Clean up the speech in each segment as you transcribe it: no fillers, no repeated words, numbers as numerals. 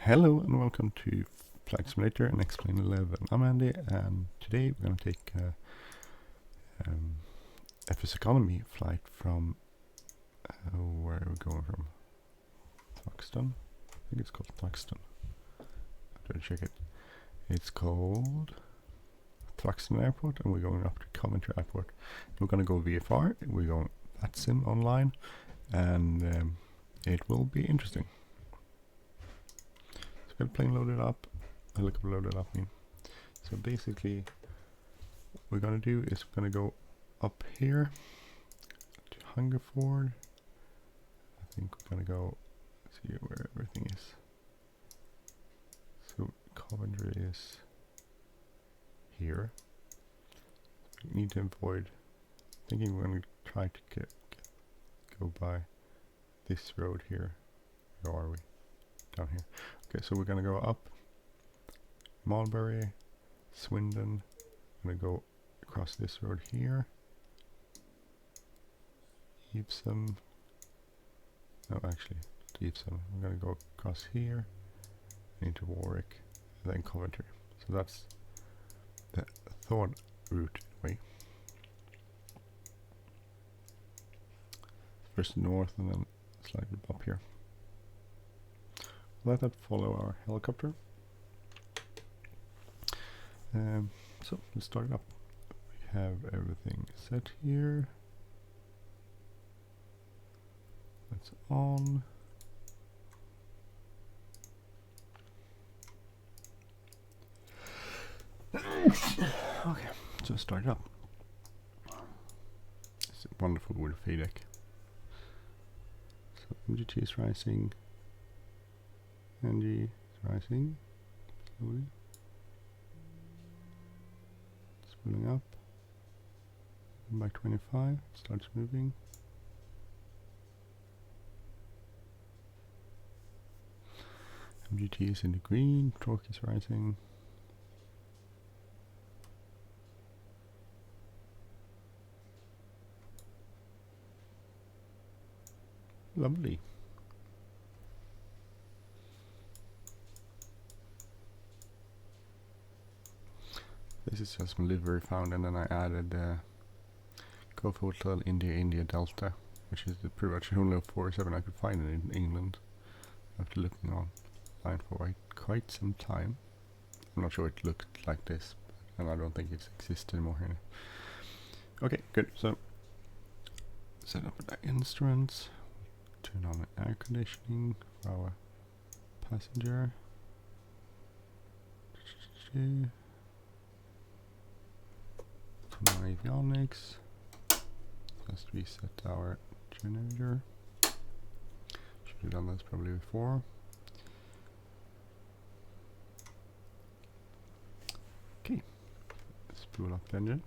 Hello and welcome to Flight Simulator and XP11. I'm Andy, and today we're going to take a FS Economy flight from where are we going from? Thruxton? I think it's called Thruxton. I'm going to check it. It's called Thruxton Airport, and we're going up to Coventry Airport. We're going to go VFR. We're going VATSIM online, and it will be interesting. Got the plane loaded up, helicopter loaded up. So basically, what we're gonna do is we're gonna go up here to Hungerford. I think we're gonna go see where everything is. So Coventry is here. We need to avoid. Thinking we're gonna try to go by this road here. Where are we? Down here. Okay, so we're gonna go up Mulberry, Swindon. I'm gonna go across this road here. Evesham. No, actually, Evesham. I'm gonna go across here into Warwick, and then Coventry. So that's the thought route way. First north and then slightly up here. Let that follow our helicopter. So let's start it up. We have everything set here. That's on. Okay, so start it up. It's wonderful with a FADEC. So MGT is rising. NG is rising slowly. It's pulling up. By 25, it starts moving. MGT is in the green, torque is rising. Lovely. This is just my livery found, and then I added Golf Hotel India Delta, which is pretty much the only 47 I could find in England after looking online for quite some time. I'm not sure it looked like this, and I don't think it exists anymore here. Okay, good. So set up the instruments, turn on the air conditioning for our passenger. Turn on avionics. Just reset our generator. Should have done this probably before. Okay, let's spool up the engine.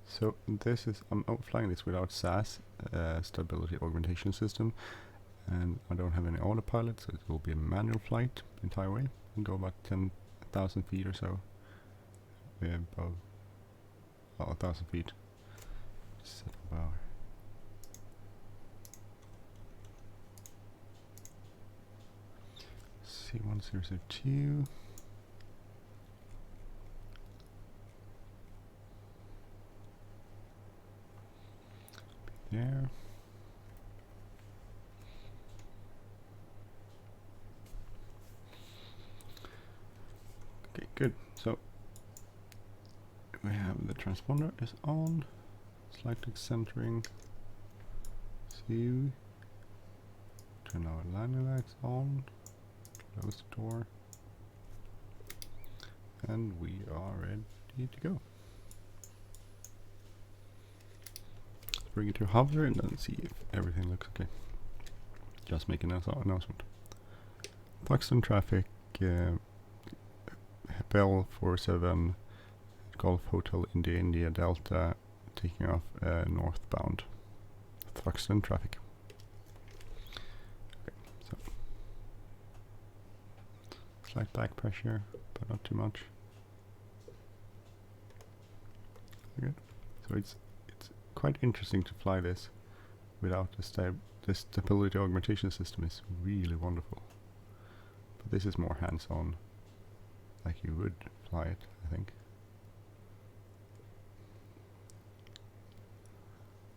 So this is, I'm flying this without SAS, stability augmentation system, and I don't have any autopilot, so it will be a manual flight the entire way. We'll go about 10,000 feet or so. Above 1,000 feet. Set up our C1002. There. Okay, good. So we have the transponder is on, slightly centering. See, turn our landing lights on, close the door, and we are ready to go. Let's bring it to hover and then see if everything looks okay. Just making an announcement. Thruxton traffic, Bell 47. Golf Hotel India Delta, taking off northbound. Thruxton traffic. Okay, so slight back pressure, but not too much. Okay, so it's quite interesting to fly this without the stability augmentation system is really wonderful. But this is more hands-on, like you would fly it, I think.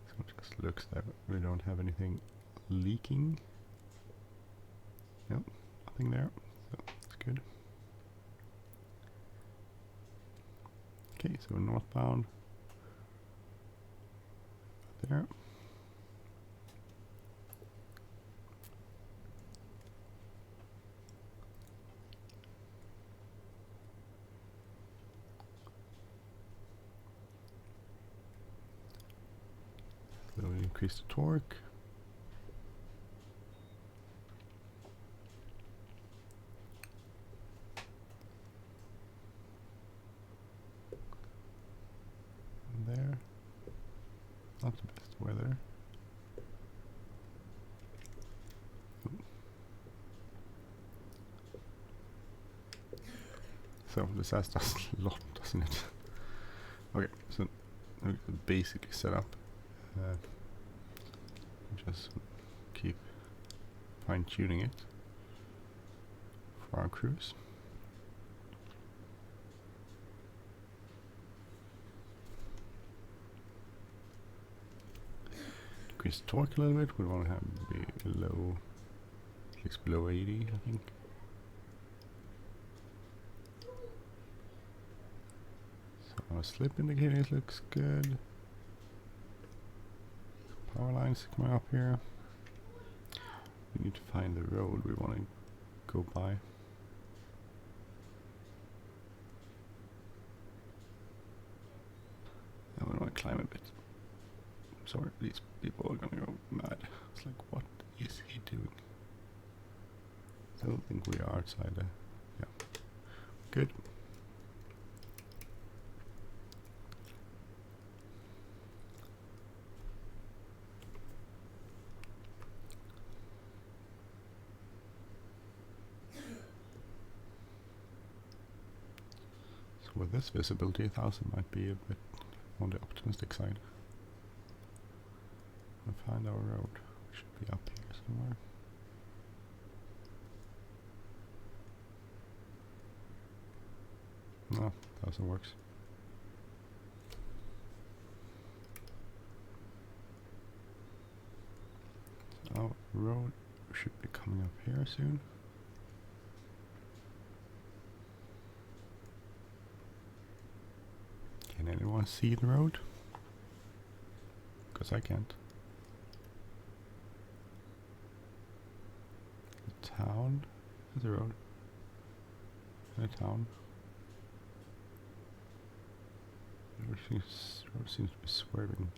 So it just looks that we don't have anything leaking. Nope, nothing there, so that's good. Okay, so northbound there. Slowly increase the torque. And there. Not the best weather. So this has does a lot, doesn't it? Okay, so basically set up. Just keep fine-tuning it for our cruise. Increase the torque a little bit. We want to have be below, at least below 80, I think. So our slip indicators looks good. Power lines coming up here. We need to find the road we want to go by. And we want to climb a bit. Sorry, these people are gonna go mad. It's like, what is he doing? I don't think we are outside there. Yeah. Good. So with this visibility, 1000 might be a bit on the optimistic side. We'll find our road. It should be up here somewhere. No, 1000 works. So our road should be coming up here soon. Can anyone see the road? Because I can't. The town is a road. And a town. Road seems to be swerving.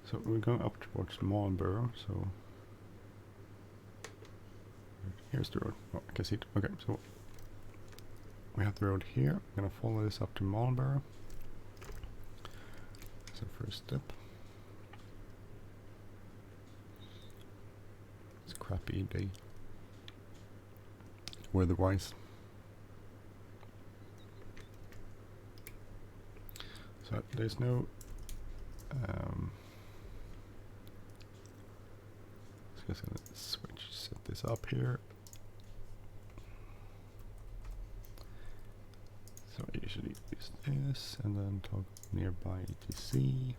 So we're going up towards Marlborough, so here's the road. Oh, I can see it. Okay, so we have the road here. I'm gonna follow this up to Marlborough. That's the first step. It's a crappy day. Weather-wise. So there's no just gonna set this up here. So I usually use this and then talk nearby ETC.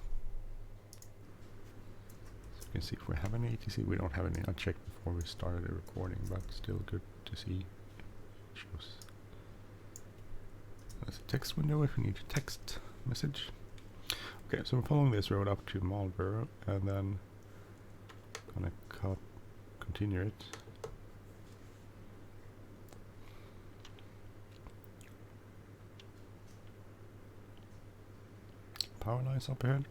So you can see if we have any ETC. We don't have any. I checked before we started the recording, but still good to see. It shows. There's a text window if you need a text message. Okay, so we're following this road up to Marlborough and then gonna continue it. Power lines up ahead.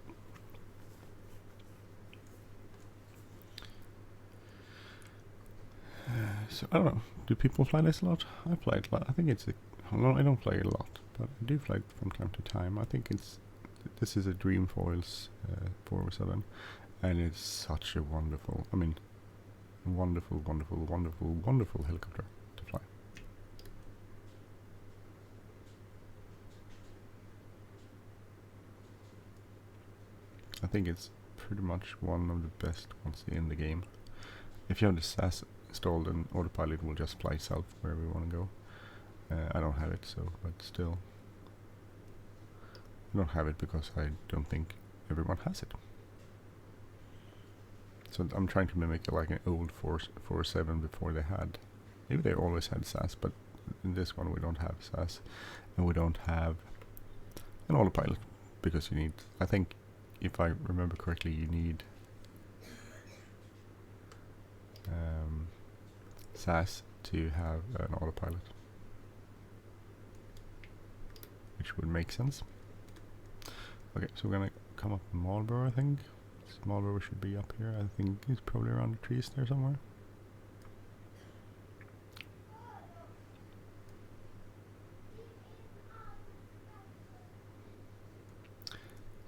So I don't know. Do people fly this a lot? I fly it a lot. I think it's no, I don't fly it a lot, but I do fly it from time to time. I think this is a Dreamfoils 407, and it's such a wonderful. I mean, wonderful helicopter to fly. I think it's pretty much one of the best ones in the game. If you have the SAS installed, then autopilot will just fly itself wherever you want to go. I don't have it, so, but still. I don't have it because I don't think everyone has it. So I'm trying to mimic like an old 407 before they had. Maybe they always had SAS, but in this one we don't have SAS, and we don't have an autopilot because you need. I think, if I remember correctly, you need SAS to have an autopilot, which would make sense. Okay, so we're gonna come up Marlborough, I think. Marlborough should be up here. I think it's probably around the trees there somewhere.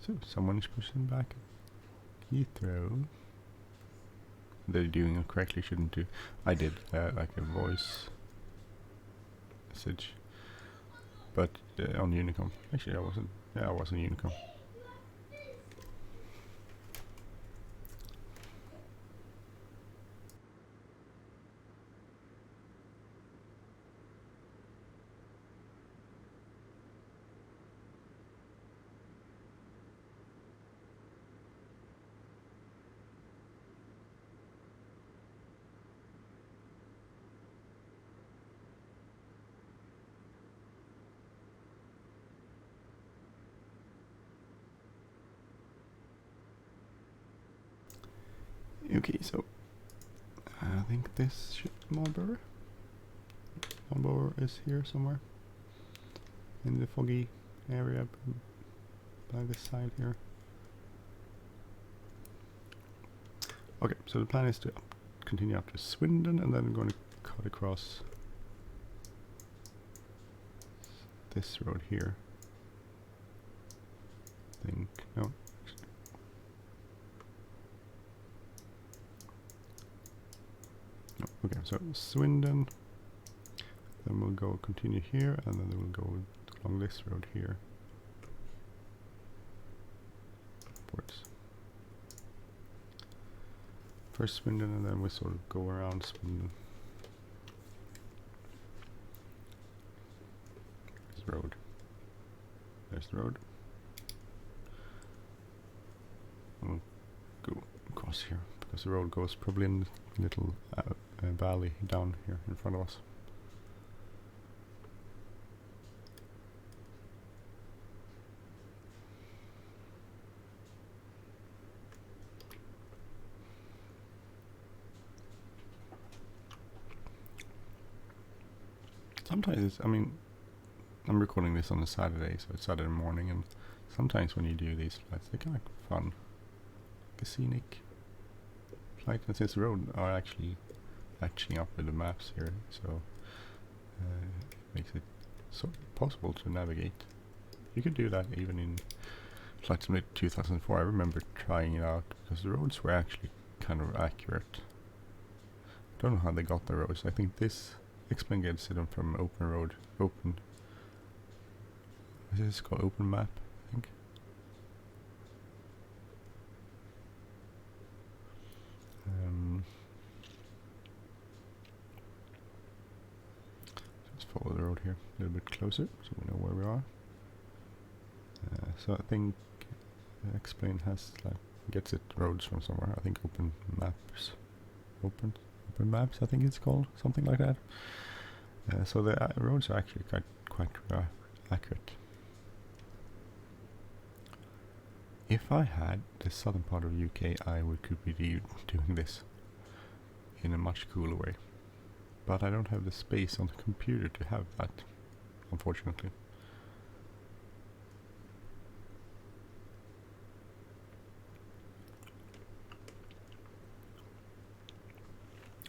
So someone is pushing back Heathrow. They're doing it correctly, shouldn't do. I did like a voice message, but on Unicom. Actually, I wasn't. Yeah, I was on Unicom. Okay, so I think this should be Marlborough. Marlborough is here somewhere in the foggy area by this side here. Okay, so the plan is to continue up to Swindon, and then we're going to cut across this road here. I think, no. No, okay, so Swindon, then we'll go continue here, and then we'll go along this road here. Upwards. First Swindon, and then we sort of go around Swindon. This road. There's the road. We'll go across here, because the road goes probably in a little valley down here in front of us. Sometimes, I mean, I'm recording this on a Saturday, so it's Saturday morning, and sometimes when you do these flights, they're kind of fun. Like a scenic flight, and since the road are actually matching up with the maps here, so it makes it sort of possible to navigate. You could do that even in Flight Simulator 2004. I remember trying it out, because the roads were actually kind of accurate. I don't know how they got the roads. I think this X-Plane gets it from open road, open. Is this called open map? I think. Just follow the road here a little bit closer, so we know where we are. So I think X-Plane has gets it roads from somewhere. I think open maps, open maps. I think it's called something like that. So the roads are actually quite accurate. If I had the southern part of UK, I could be doing this in a much cooler way. But I don't have the space on the computer to have that, unfortunately.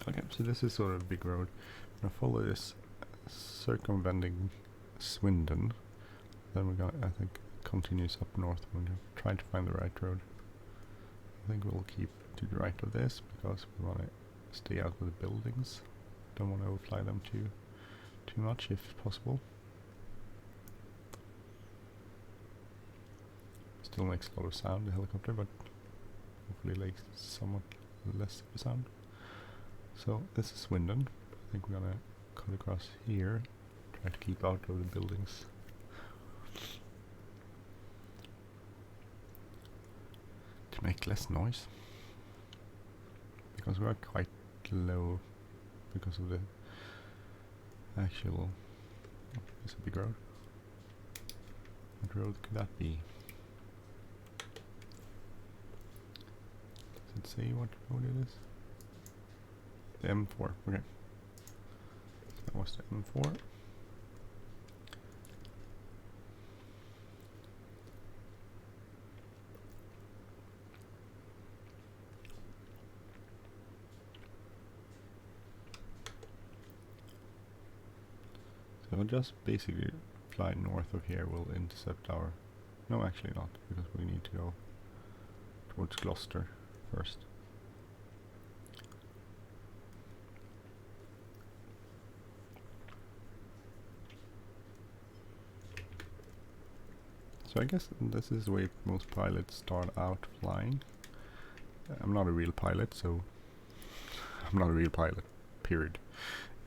Okay, so this is sort of a big road. I'm gonna follow this circumventing Swindon. Then we're gonna, I think, continues up north. We're gonna try to find the right road. I think we'll keep to the right of this because we want to stay out of the buildings. Don't want to overfly them too much if possible. Still makes a lot of sound, the helicopter, but hopefully like somewhat less of a sound. So this is Swindon. I think we're gonna cut across here, try to keep out of the buildings. To make less noise. Because we are quite low because of the actual... Oh, it's a big road. What road could that be? Does it say what road it is? The M4, okay. That was the M4. So we'll just basically fly north of here, we'll intercept our... No, actually not, because we need to go towards Gloucester first. So I guess this is the way most pilots start out flying. I'm not a real pilot, so I'm not a real pilot, period.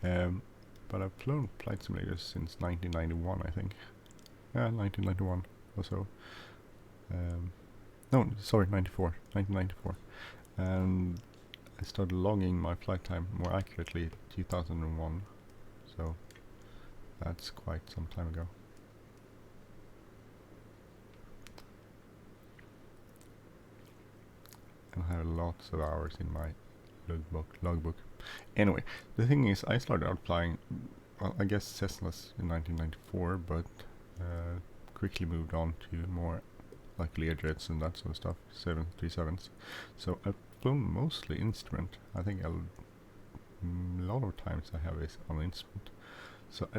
But I've flown flight simulators since 1991, I think. Yeah, 1991 or so. No, sorry, 1994. And I started logging my flight time more accurately in 2001. So that's quite some time ago. And I have lots of hours in my logbook. Anyway, the thing is, I started out flying, well, I guess Cessnas in 1994, but quickly moved on to more like Learjets and that sort of stuff, 737s. So I've flown mostly instrument. I think a lot of times I have is on instrument. So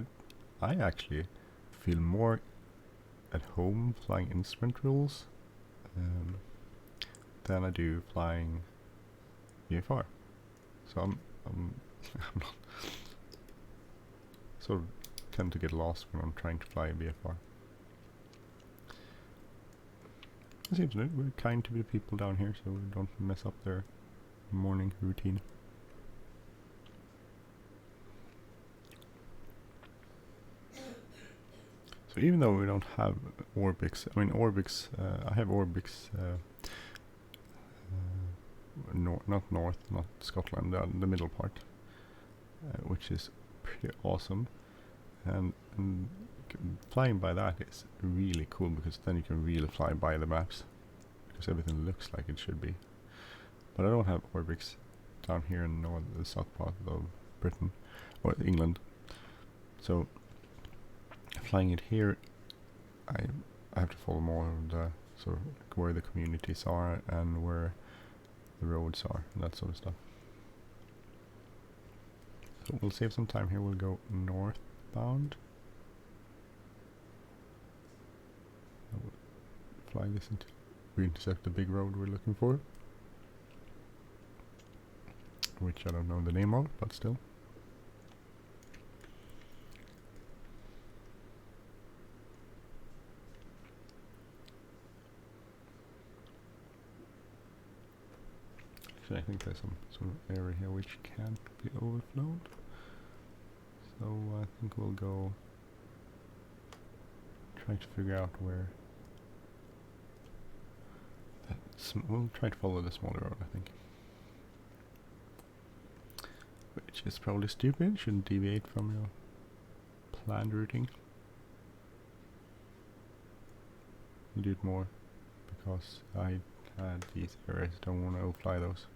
I actually feel more at home flying instrument rules than I do flying VFR. So I'm I'm not sort of tend to get lost when I'm trying to fly a VFR. It seems we're kind to the people down here, so we don't mess up their morning routine. So even though we don't have Orbix, I mean Orbix, I have Orbix not north, not Scotland, the middle part, which is pretty awesome, and flying by that is really cool, because then you can really fly by the maps, because everything looks like it should be. But I don't have Orbix down here in the south part of Britain or England, so flying it here, I have to follow more of the sort of where the communities are and where the roads are and that sort of stuff. So we'll save some time here. We'll go northbound. I will fly this until we intersect the big road we're looking for, which I don't know the name of, but still. I think there's some sort of area here which can't be overflowed. So I think we'll go try to figure out where we'll try to follow the smaller road, I think. Which is probably stupid, shouldn't deviate from your planned routing. We'll do it more because I had these areas, don't want to overfly those.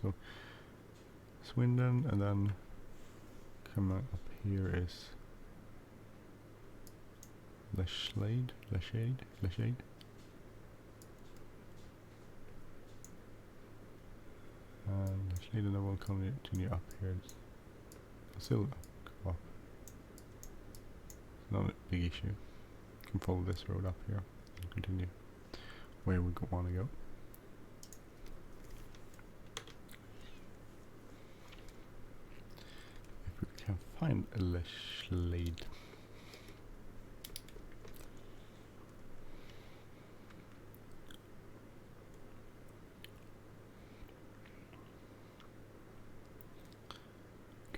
So Swindon, and then coming up here is Leshade. And Leshade, and then we'll continue up here. Still go up. It's not a big issue. You can follow this road up here and continue where we want to go. If we can find a Leshade.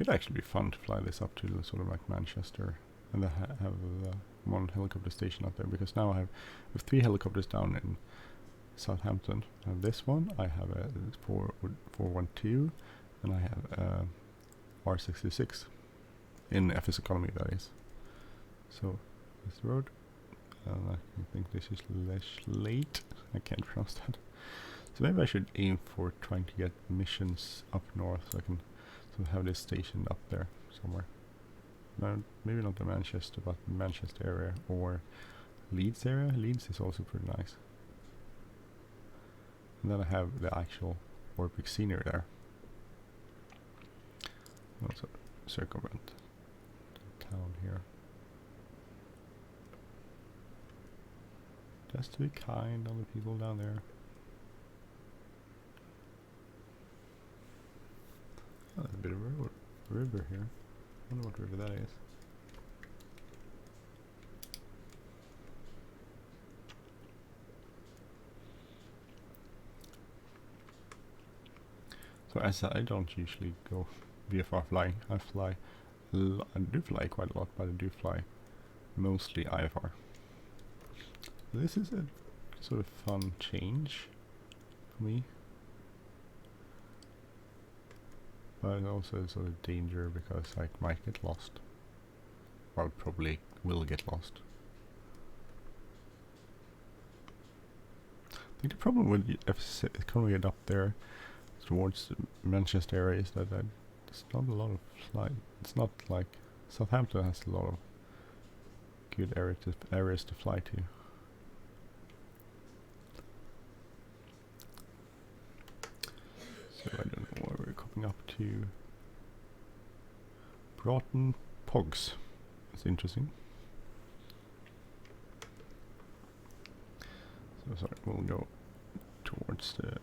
Could actually be fun to fly this up to sort of like Manchester, and then have one helicopter station up there, because now I have 3 helicopters down in Southampton. I have this one, I have a 412, and I have R66 in FS economy, that is. So this road, I think this is late. I can't pronounce that. So maybe I should aim for trying to get missions up north, so I can sort of have this stationed up there somewhere. No, maybe not the Manchester, but the Manchester area or Leeds area. Leeds is also pretty nice. And then I have the actual Orbic scenery there. Also circumvent the town here. Just to be kind on the people down there. Oh, there's a bit of a river here. I wonder what river that is. So as I don't usually go VFR flying, I do fly quite a lot, but I do fly mostly IFR. This is a sort of fun change for me, but also sort of danger, because I might get lost. Or probably will get lost. I think the problem with economy up there towards the Manchester area is that there's not a lot of flight. It's not like Southampton has a lot of good areas to fly to. So I don't know where we're coming up to. Broughton Pogs. That's interesting. So sorry, we'll go towards the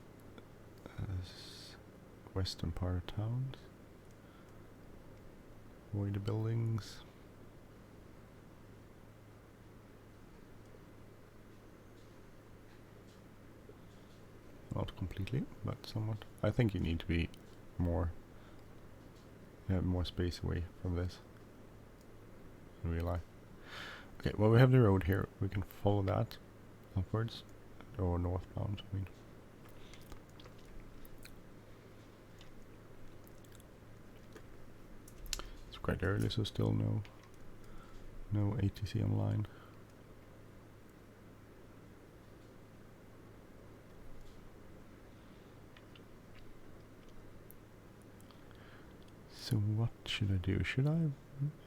western part of town. Avoid the buildings. Not completely, but somewhat. I think you need to be more, have more space away from this in real life. Okay, well, we have the road here. We can follow that upwards, or northbound, I mean. It's quite early, so still no ATC online. So what should I do? Should I?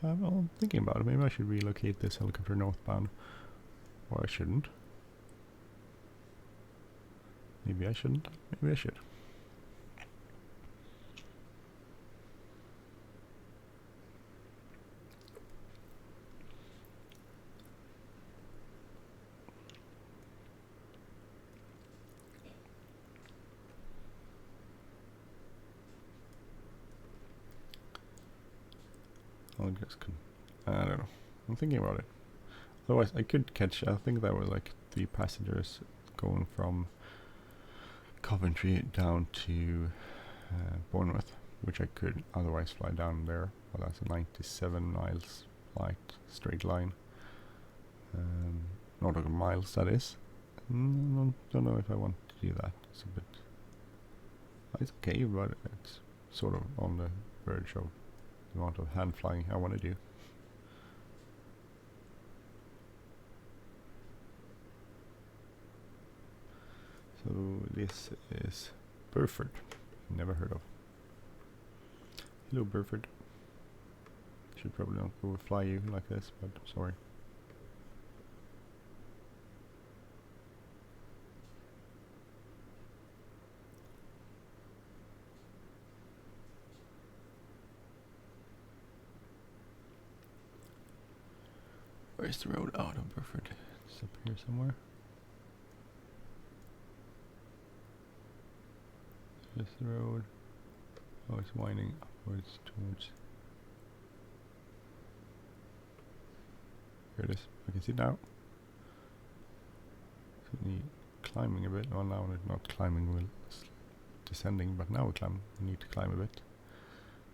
I'm thinking about it. Maybe I should relocate this helicopter northbound, or I shouldn't. Maybe I shouldn't. Maybe I should. I'll just I don't know. I'm thinking about it. Otherwise, I could catch. I think there were like 3 passengers going from Coventry down to Bournemouth, which I could otherwise fly down there. Well, that's a 97 miles flight, straight line. Nautical miles, that is. Don't know if I want to do that. It's a bit. It's okay, but it's sort of on the verge of the amount of hand flying I want to do. So this is Burford. Never heard of. Hello, Burford. Should probably not overfly you like this, but sorry. Where's the road out of Burford? It's up here somewhere. This road. Oh, it's winding upwards towards. Here it is. I can see it now. Certainly climbing a bit. Well, now we're not climbing, we're descending, but now we need to climb a bit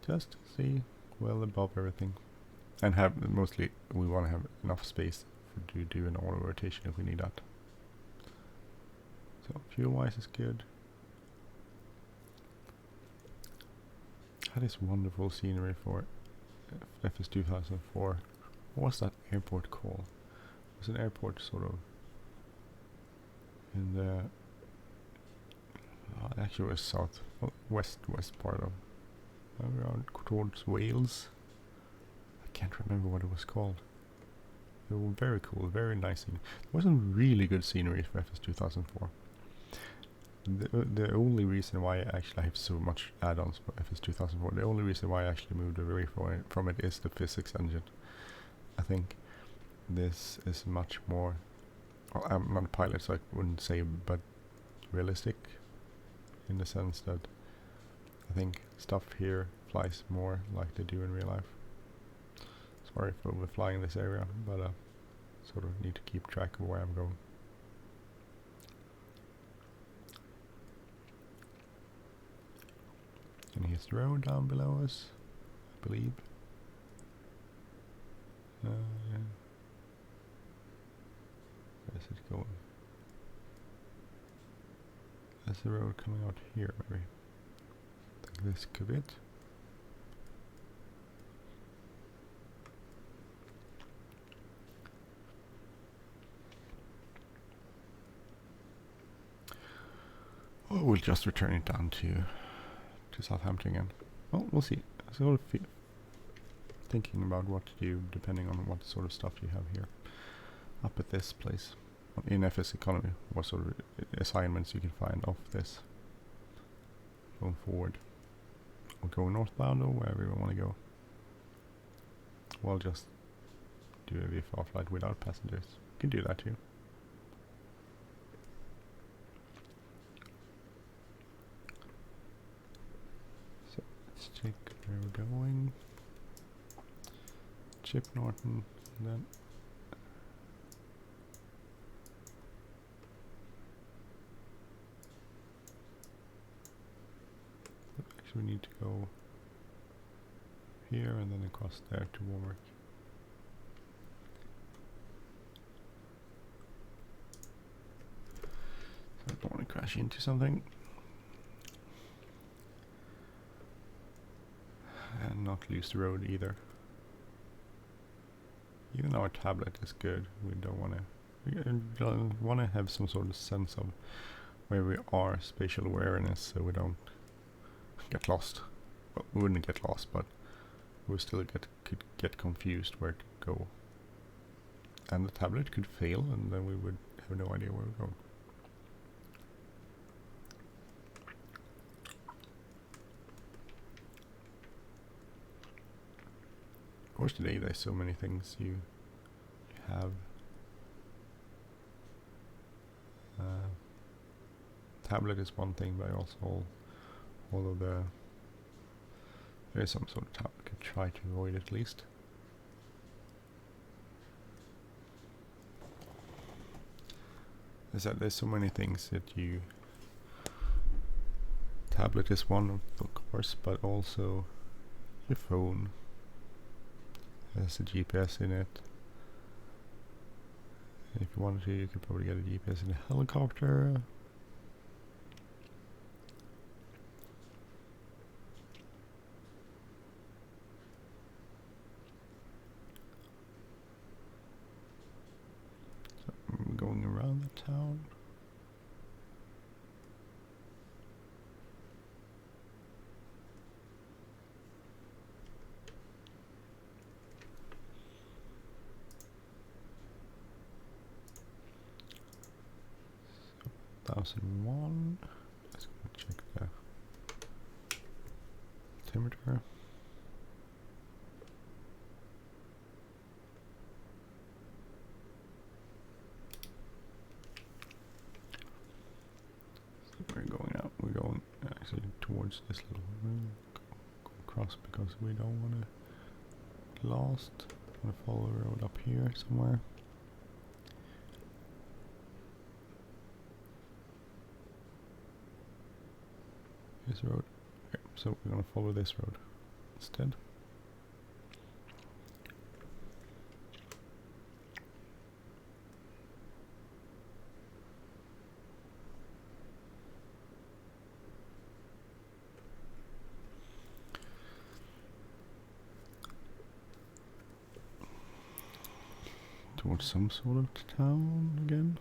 just to see well above everything, and have mostly we want to have enough space to do an auto rotation if we need that. So fuel wise is good. Had this wonderful scenery for FS 2004. What was that airport called? It was an airport sort of in the actually it was west part of around towards Wales. I can't remember what it was called. They were very cool, very nice. There was some really good scenery for FS 2004. The only reason why I actually have so much add-ons for FS 2004, the only reason why I actually moved away from it is the physics engine. I think this is much more, well, I'm not a pilot so I wouldn't say, but realistic in the sense that I think stuff here flies more like they do in real life. Sorry for overflying this area, but sort of need to keep track of where I'm going. And here's the road down below us, I believe. Yeah. Where's it going? There's the road coming out here, maybe. I think this could be it. Oh, we'll just return it down to Southampton again. Well, we'll see. Sort of thinking about what to do depending on what sort of stuff you have here. Up at this place in FS Economy, what sort of assignments you can find off this going forward. Or go northbound or wherever you want to go. Well, just do a VFR flight without passengers. You can do that too. So let's check where we're going. Chip Norton, and then actually we need to go here and then across there to Warwick. So I don't want to crash into something. And not lose the road either. Even though our tablet is good, we don't want to have some sort of sense of where we are, spatial awareness, so we don't get lost. Well, we wouldn't get lost, but we still could get confused where to go. And the tablet could fail, and then we would have no idea where we're going. Of course, today there's so many things you have. Tablet is one thing, but also all of there is some sort of tablet you could try to avoid at least. There's so many things that you. Tablet is one, of course, but also your phone. There's a GPS in it. If you wanted to, you could probably get a GPS in a helicopter. So I'm going around the town. So 1001. Let's go check the temperature. So we're going out. We're going actually towards this little room. Go across because we don't want to get lost. Want to follow the road up here somewhere. This road. Okay, so we're gonna follow this road. instead. Towards some sort of town again.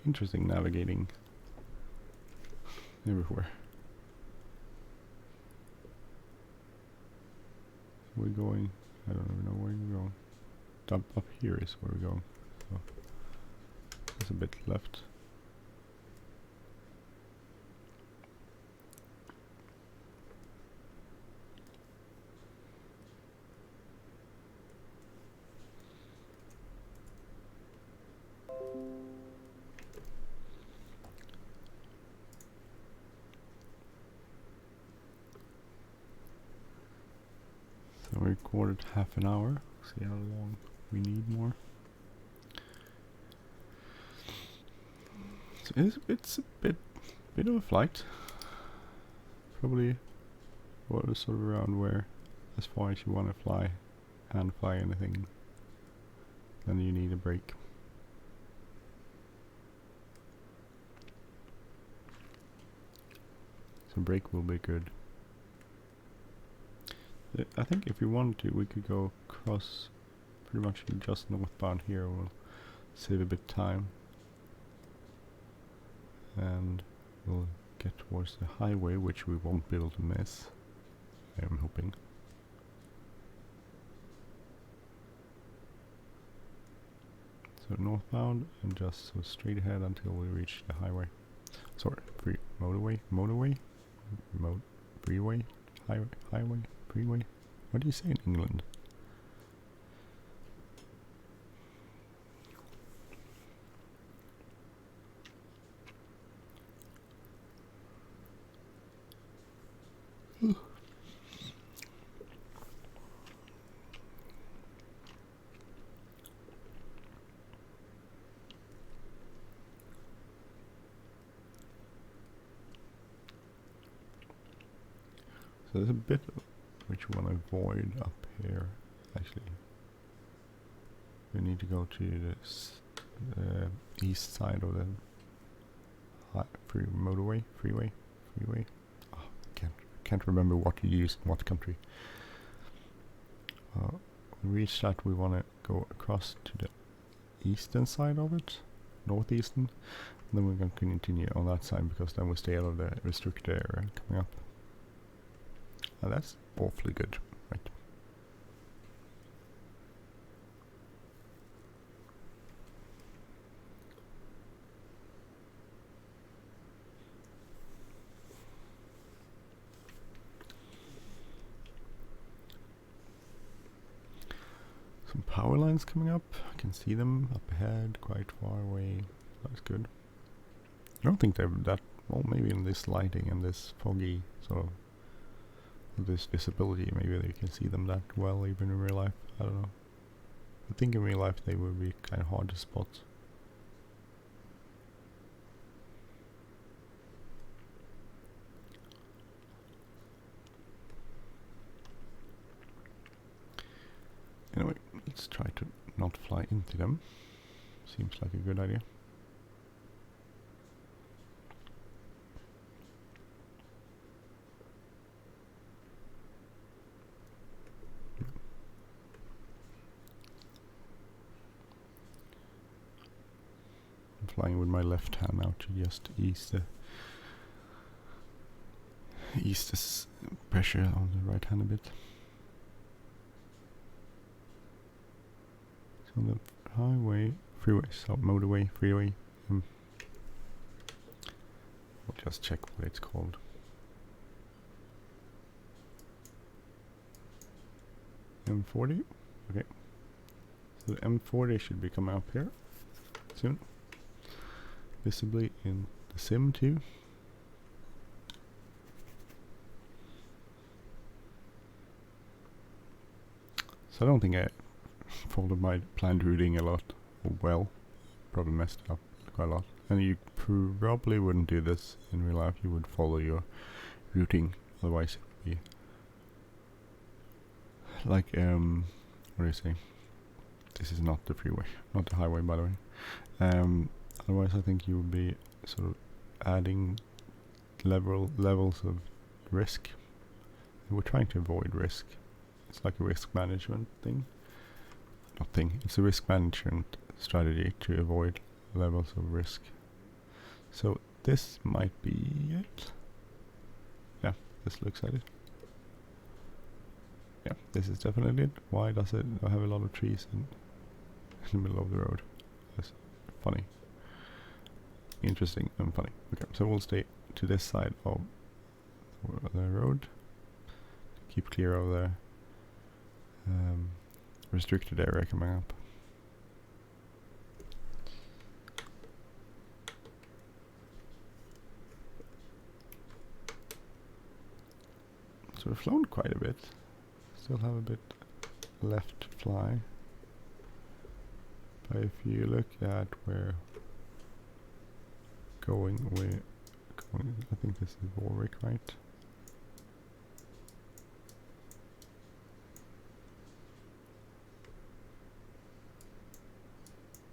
Interesting navigating everywhere. We're going, I don't even know where we're going. Up here is where we're going. So there's a bit left. So we recorded half an hour. See how long we need more. So it's a bit of a flight. Probably sort of around where, as far as you want to fly and fly anything, then you need a break. So break will be good. I think if we wanted to, we could go across pretty much just northbound here. We'll save a bit of time. And we'll get towards the highway, which we won't be able to miss. I'm hoping. So northbound and just so straight ahead until we reach the highway. Sorry, freeway, highway, freeway. What do you say in England? So there's a bit which we want to avoid up here. Actually, we need to go to the east side of the freeway. Oh, can't remember what you use in what country. We reach that, we want to go across to the eastern side of it, northeastern, and then we're going to continue on that side because then we stay out of the restricted area coming up. And that's awfully good, right? Some power lines coming up. I can see them up ahead, quite far away. That's good. I don't think they're that well. Maybe in this lighting and this foggy sort of this visibility, maybe they can see them that well even in real life. I don't know. I think in real life they would be kind of hard to spot. Anyway, let's try to not fly into them. Seems like a good idea. Flying with my left hand now to just ease the pressure on the right hand a bit. So the highway, freeway, so motorway, freeway. We'll just check what it's called. M40. Okay. So the M40 should be coming up here soon. Visibly in the sim too. So I don't think I followed my planned routing a lot, or well, probably messed up quite a lot. And you probably wouldn't do this in real life. You would follow your routing, otherwise it would be like what do you say? This is not the freeway, not the highway, by the way. Otherwise I think you would be sort of adding levels of risk. We're trying to avoid risk. It's like a risk management thing. Not thing, it's a risk management strategy to avoid levels of risk. So this might be it. Yeah, this looks like it. Yeah, this is definitely it. Why does it have a lot of trees in the middle of the road? That's funny. Interesting and funny. Okay, so we'll stay to this side of the road. Keep clear of the restricted area coming up. So we've flown quite a bit. Still have a bit left to fly. But if you look at where we're going, I think this is Warwick, right?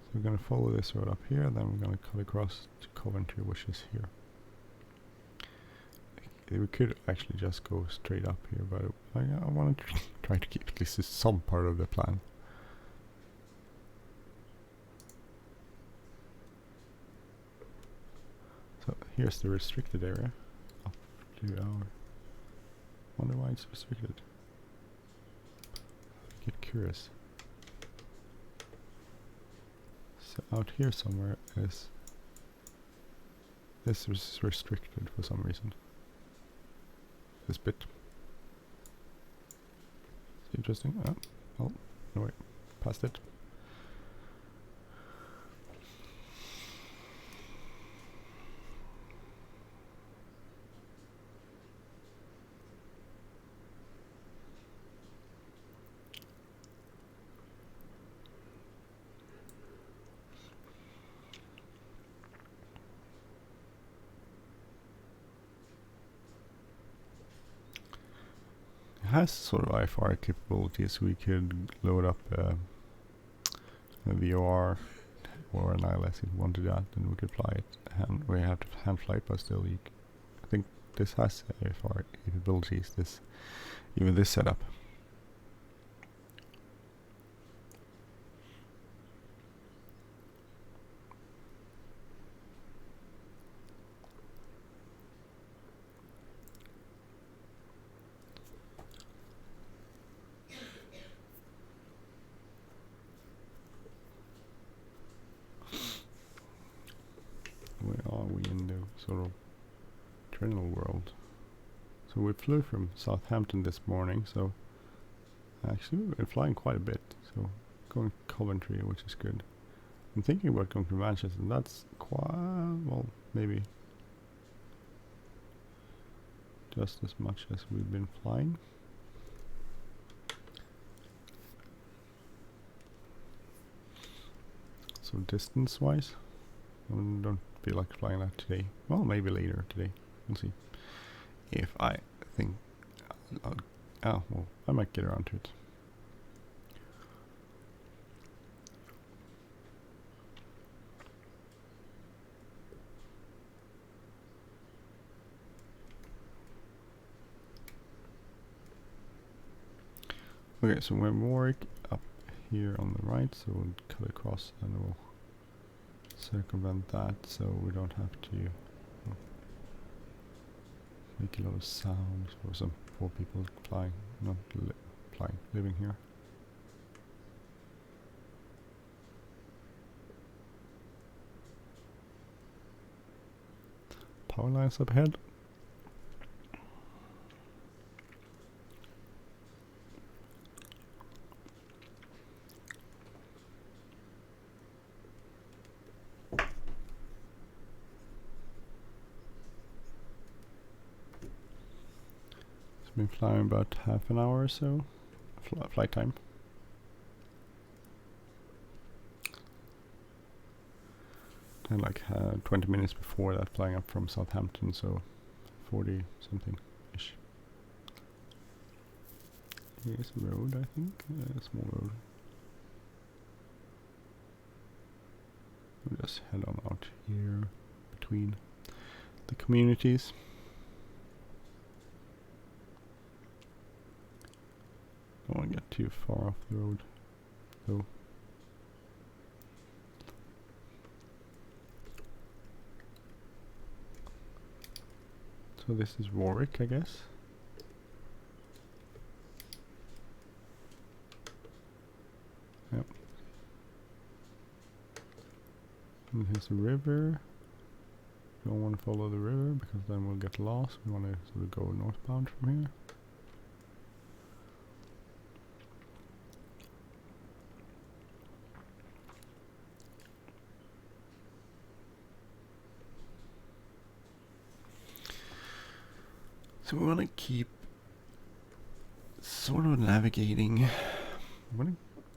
So we're going to follow this road up here, and then we're going to cut across to Coventry, which is here. We could actually just go straight up here, but I want to try to keep at least some part of the plan. So here's the restricted area. Up to our... wonder why it's restricted. I get curious. So out here somewhere is... this is restricted for some reason. This bit. It's interesting. Oh, no wait, past it. Has sort of IFR capabilities. We could load up a VOR or an ILS if we wanted that, and we could fly it. We have to hand fly it, but still, I think this has IFR capabilities. Even this setup. Where are we in the sort of terminal world? So we flew from Southampton this morning, so actually we've been flying quite a bit. So going to Coventry, which is good. I'm thinking about going to Manchester, and that's quite, well, maybe just as much as we've been flying. So distance wise, I don't feel like flying that today. Well, maybe later today. We'll see. If I think well, I might get around to it. Okay, so we're Warwick up here on the right, so we'll cut across and we'll circumvent that, so we don't have to make a lot of sounds for some poor people flying, not flying, living here. Power lines up ahead. Been flying about half an hour or so, flight time. And like 20 minutes before that flying up from Southampton, so 40 something ish. Here's a road, I think, a small road. We'll just head on out here between the communities. Don't want to get too far off the road, though. So this is Warwick, I guess. Yep. And here's the river. We don't want to follow the river because then we'll get lost. We want to sort of go northbound from here. So we want to keep sort of navigating.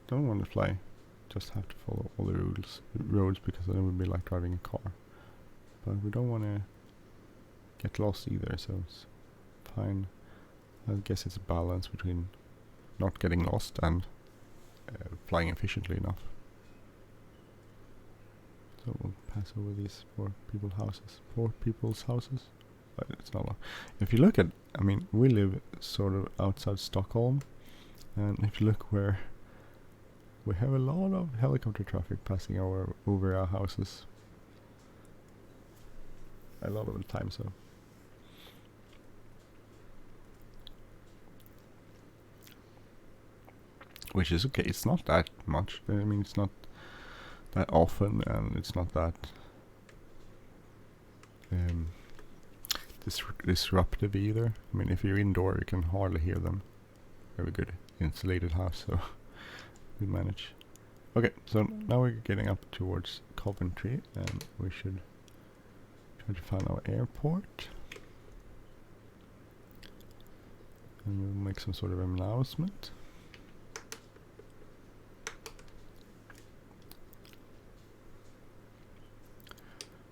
Don't want to fly. Just have to follow all the roads because then it would be like driving a car. But we don't want to get lost either, so it's fine. I guess it's a balance between not getting lost and flying efficiently enough. So we'll pass over these four people's houses. But it's not long. If you look at, I mean, we live sort of outside Stockholm, and if you look where we have a lot of helicopter traffic passing over our houses. A lot of the time, so. Which is okay, it's not that much. I mean, it's not that often, and it's not that disruptive either. I mean, if you're indoor, you can hardly hear them. Very good insulated house, so we manage. Okay, so now we're getting up towards Coventry, and we should try to find our airport. And we'll make some sort of announcement.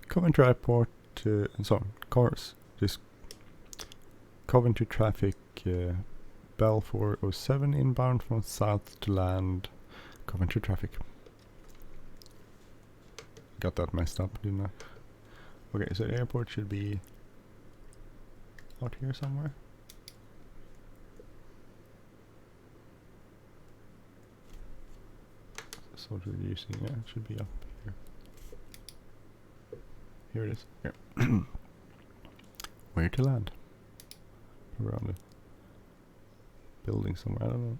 Coventry Airport, cars. This Coventry traffic, Bell 407 inbound from south to land. Coventry traffic. Got that messed up, didn't I? Okay, so the airport should be out here somewhere. Sort of reducing, yeah, it should be up here. Here it is. Here. Where to land? Around the building somewhere. I don't know.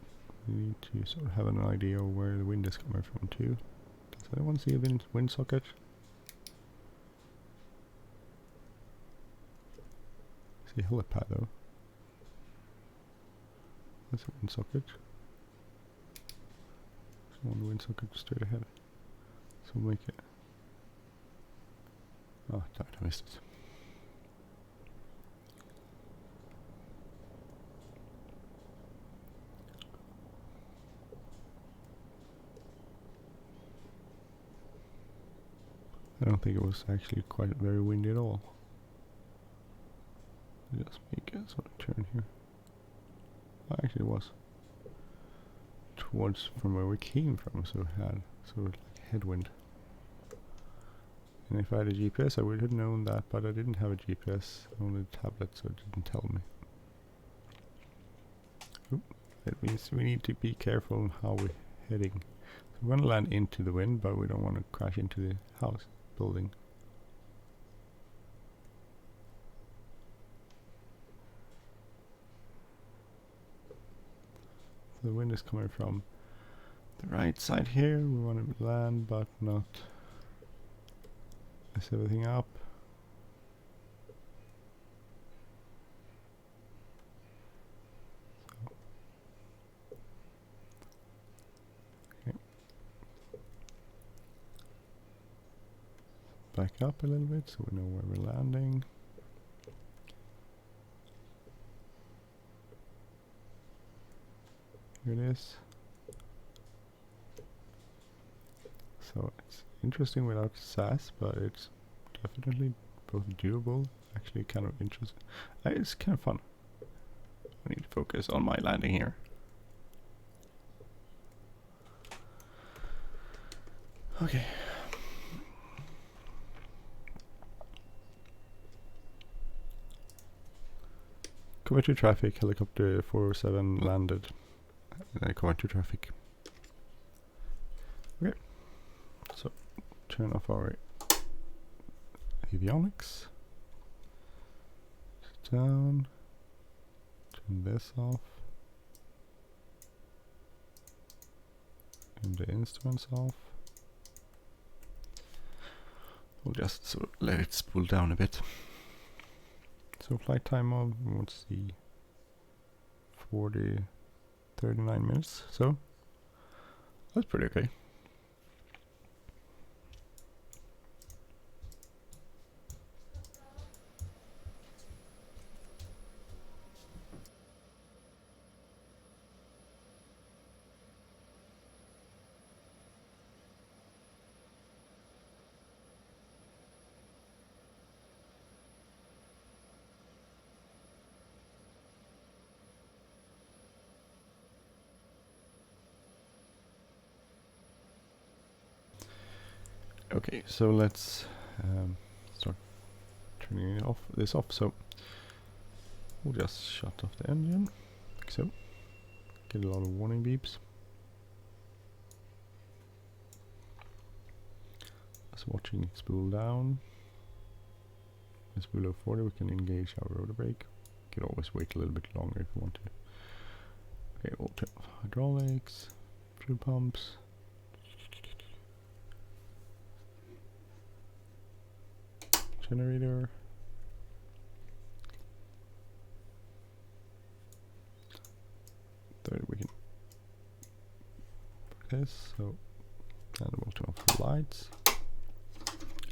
We need to sort of have an idea of where the wind is coming from too. Does anyone see a wind socket? I see a helipad though. That's a wind socket. There's one wind socket straight ahead. So we'll make it. Oh, damn it, I missed it. I don't think it was actually quite very windy at all. Just make a sort of turn here. Oh, actually it was towards from where we came from, so it had sort of like headwind. And if I had a GPS I would have known that, but I didn't have a GPS, only a tablet, so it didn't tell me. Oop, that means we need to be careful on how we're heading. So we're going to land into the wind, but we don't want to crash into the house building. So the wind is coming from the right side here. We want to land, but not mess everything up. Back up a little bit so we know where we're landing. Here it is. So it's interesting without SAS, but it's definitely both doable, actually kind of interesting. It's kind of fun. I need to focus on my landing here. Okay. Cover to traffic, helicopter 407 landed. Cover to traffic. Okay. So, turn off our avionics. Down. Turn this off. And the instruments off. We'll just sort of let it spool down a bit. So flight time of, let's see, 39 minutes, so that's pretty okay. Okay, so let's start turning this off. So we'll just shut off the engine, like so. Get a lot of warning beeps. As watching it spool down. As below 40, we can engage our rotor brake. You can always wait a little bit longer if you want to. Okay, we'll turn off hydraulics, fuel pumps. Generator. Third, we can put this, so and we'll turn off the lights,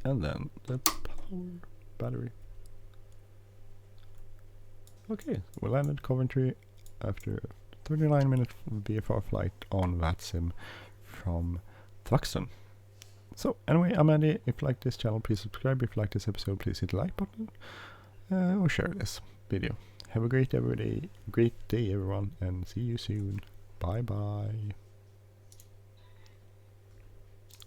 and then the power battery. Okay, we landed Coventry after 39-minute VFR flight on VATSIM from Thruxton. So anyway, I'm Andy. If you like this channel, please subscribe. If you like this episode, please hit the like button or share this video. Have a great day, everyone, and see you soon. Bye bye.